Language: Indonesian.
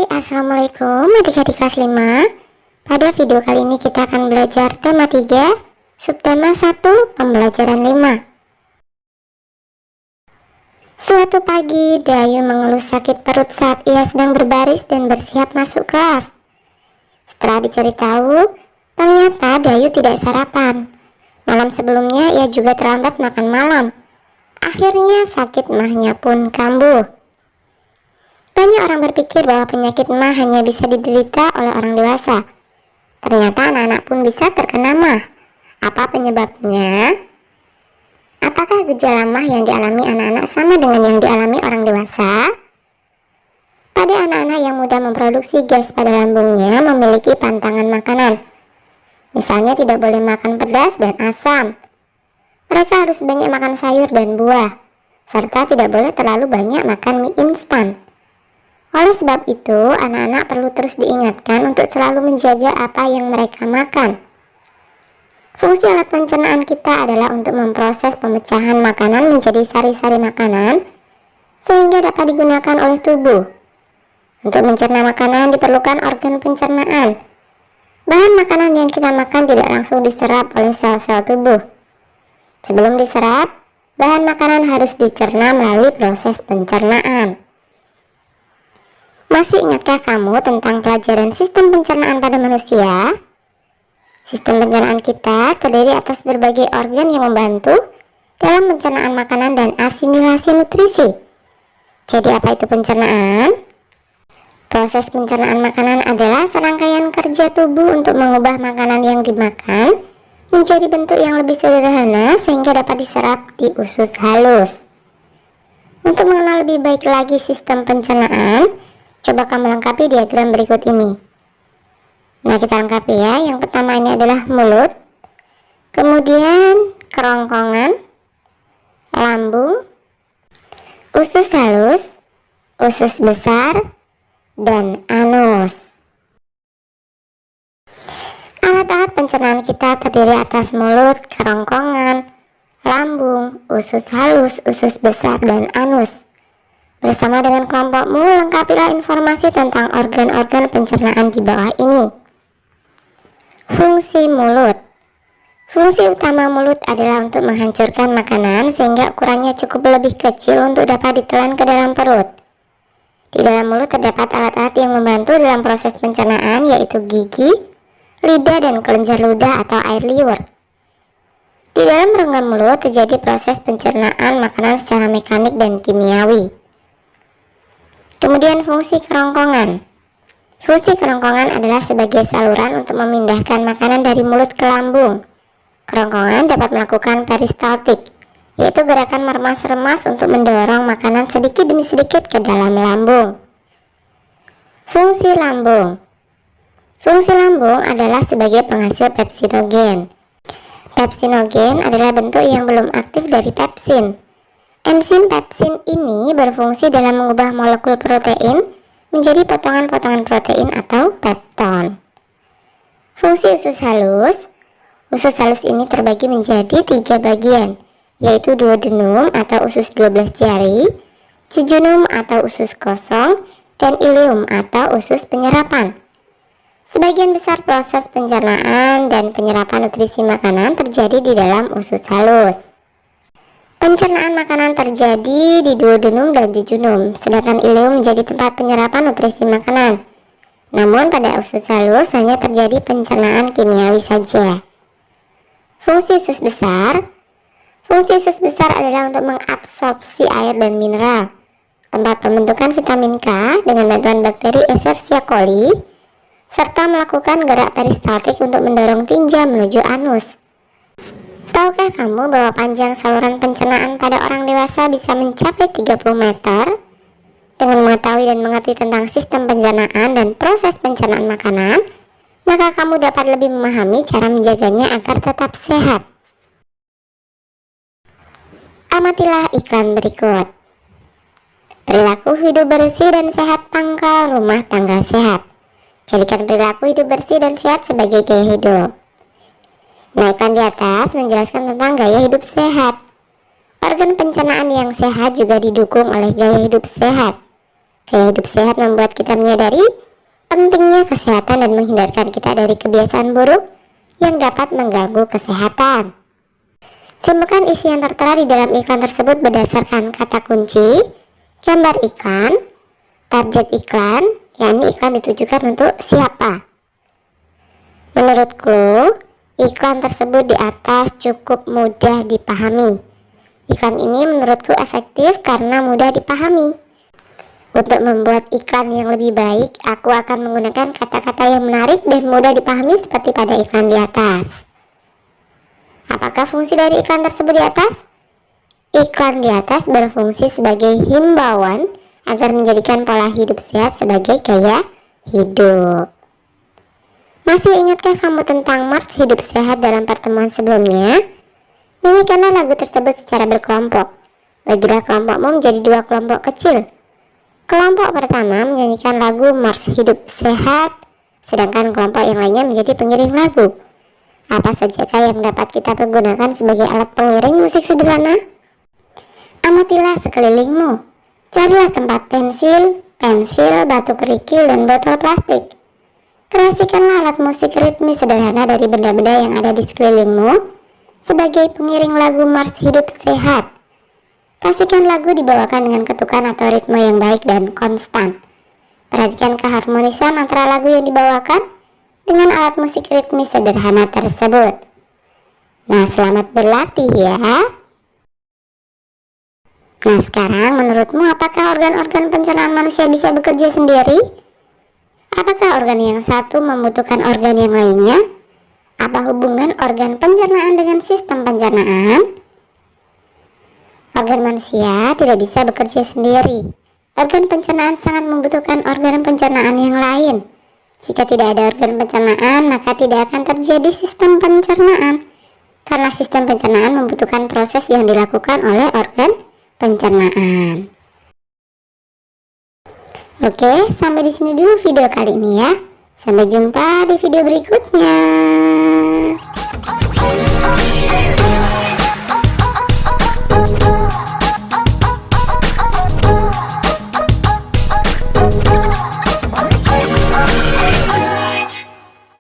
Assalamualaikum adik-adik kelas 5. Pada video kali ini kita akan belajar tema 3, subtema 1, pembelajaran 5. Suatu pagi, Dayu mengeluh sakit perut saat ia sedang berbaris dan bersiap masuk kelas. Setelah dicari tahu, ternyata Dayu tidak sarapan. Malam sebelumnya ia juga terlambat makan malam. Akhirnya sakit mahnya pun kambuh. Banyak orang berpikir bahwa penyakit mah hanya bisa diderita oleh orang dewasa. Ternyata anak-anak pun bisa terkena mah. Apa penyebabnya? Apakah gejala mah yang dialami anak-anak sama dengan yang dialami orang dewasa? Pada anak-anak yang mudah memproduksi gas pada lambungnya memiliki pantangan makanan. Misalnya tidak boleh makan pedas dan asam. Mereka harus banyak makan sayur dan buah, serta tidak boleh terlalu banyak makan mie instan. Oleh sebab itu, anak-anak perlu terus diingatkan untuk selalu menjaga apa yang mereka makan. Fungsi alat pencernaan kita adalah untuk memproses pemecahan makanan menjadi sari-sari makanan, sehingga dapat digunakan oleh tubuh. Untuk mencerna makanan diperlukan organ pencernaan. Bahan makanan yang kita makan tidak langsung diserap oleh sel-sel tubuh. Sebelum diserap, bahan makanan harus dicerna melalui proses pencernaan. Masih ingatkah kamu tentang pelajaran sistem pencernaan pada manusia? Sistem pencernaan kita terdiri atas berbagai organ yang membantu dalam pencernaan makanan dan asimilasi nutrisi. Jadi apa itu pencernaan? Proses pencernaan makanan adalah serangkaian kerja tubuh untuk mengubah makanan yang dimakan menjadi bentuk yang lebih sederhana sehingga dapat diserap di usus halus. Untuk mengenal lebih baik lagi sistem pencernaan, coba kamu lengkapi diagram berikut ini. Nah, kita lengkapi ya. Yang pertama ini adalah mulut, kemudian kerongkongan, lambung, usus halus, usus besar, dan anus. Alat-alat pencernaan kita terdiri atas mulut, kerongkongan, lambung, usus halus, usus besar, dan anus. Bersama dengan kelompokmu, lengkapilah informasi tentang organ-organ pencernaan di bawah ini. Fungsi mulut. Fungsi utama mulut adalah untuk menghancurkan makanan sehingga ukurannya cukup lebih kecil untuk dapat ditelan ke dalam perut. Di dalam mulut terdapat alat-alat yang membantu dalam proses pencernaan, yaitu gigi, lidah, dan kelenjar ludah atau air liur. Di dalam rongga mulut terjadi proses pencernaan makanan secara mekanik dan kimiawi. Kemudian fungsi kerongkongan. Fungsi kerongkongan adalah sebagai saluran untuk memindahkan makanan dari mulut ke lambung. Kerongkongan dapat melakukan peristaltik, yaitu gerakan meremas-remas untuk mendorong makanan sedikit demi sedikit ke dalam lambung. Fungsi lambung. Fungsi lambung adalah sebagai penghasil pepsinogen. Pepsinogen adalah bentuk yang belum aktif dari pepsin. Enzim pepsin ini berfungsi dalam mengubah molekul protein menjadi potongan-potongan protein atau pepton. Fungsi usus halus. Usus halus ini terbagi menjadi 3 bagian, yaitu duodenum atau usus 12 jari, jejunum atau usus kosong, dan ileum atau usus penyerapan. Sebagian besar proses pencernaan dan penyerapan nutrisi makanan terjadi di dalam usus halus. Pencernaan makanan terjadi di duodenum dan jejunum, sedangkan ileum menjadi tempat penyerapan nutrisi makanan. Namun pada usus halus hanya terjadi pencernaan kimiawi saja. Fungsi usus besar. Fungsi usus besar adalah untuk mengabsorpsi air dan mineral, tempat pembentukan vitamin K dengan bantuan bakteri Escherichia coli, serta melakukan gerak peristaltik untuk mendorong tinja menuju anus. Tahukah kamu bahwa panjang saluran pencernaan pada orang dewasa bisa mencapai 30 meter? Dengan mengetahui dan mengerti tentang sistem pencernaan dan proses pencernaan makanan, maka kamu dapat lebih memahami cara menjaganya agar tetap sehat. Amatilah iklan berikut. Perilaku hidup bersih dan sehat pangkal rumah tangga sehat. Jadikan perilaku hidup bersih dan sehat sebagai gaya hidup. Nah, iklan di atas menjelaskan tentang gaya hidup sehat. Organ pencernaan yang sehat juga didukung oleh gaya hidup sehat. Gaya hidup sehat membuat kita menyadari pentingnya kesehatan dan menghindarkan kita dari kebiasaan buruk yang dapat mengganggu kesehatan. Simpulkan isi yang tertera di dalam iklan tersebut berdasarkan kata kunci, gambar iklan, target iklan, yakni iklan ditujukan untuk siapa. Menurutku, iklan tersebut di atas cukup mudah dipahami. Iklan ini menurutku efektif karena mudah dipahami. Untuk membuat iklan yang lebih baik, aku akan menggunakan kata-kata yang menarik dan mudah dipahami seperti pada iklan di atas. Apakah fungsi dari iklan tersebut di atas? Iklan di atas berfungsi sebagai himbauan agar menjadikan pola hidup sehat sebagai gaya hidup. Masih ingatkah kamu tentang Mars Hidup Sehat dalam pertemuan sebelumnya? Nyanyikanlah lagu tersebut secara berkelompok. Bagilah kelompokmu menjadi 2 kelompok kecil. Kelompok pertama menyanyikan lagu Mars Hidup Sehat, sedangkan kelompok yang lainnya menjadi pengiring lagu. Apa sajakah yang dapat kita pergunakan sebagai alat pengiring musik sederhana? Amatilah sekelilingmu. Carilah tempat pensil, batu kerikil, dan botol plastik. Kreasikanlah alat musik ritmis sederhana dari benda-benda yang ada di sekelilingmu sebagai pengiring lagu Mars Hidup Sehat. Pastikan lagu dibawakan dengan ketukan atau ritme yang baik dan konstan. Perhatikan keharmonisan antara lagu yang dibawakan dengan alat musik ritmis sederhana tersebut. Nah, selamat berlatih ya. Nah, sekarang menurutmu apakah organ-organ pencernaan manusia bisa bekerja sendiri? Apakah organ yang satu membutuhkan organ yang lainnya? Apa hubungan organ pencernaan dengan sistem pencernaan? Organ manusia tidak bisa bekerja sendiri. Organ pencernaan sangat membutuhkan organ pencernaan yang lain. Jika tidak ada organ pencernaan, maka tidak akan terjadi sistem pencernaan. Karena sistem pencernaan membutuhkan proses yang dilakukan oleh organ pencernaan. Oke, sampai di sini dulu video kali ini ya. Sampai jumpa di video berikutnya.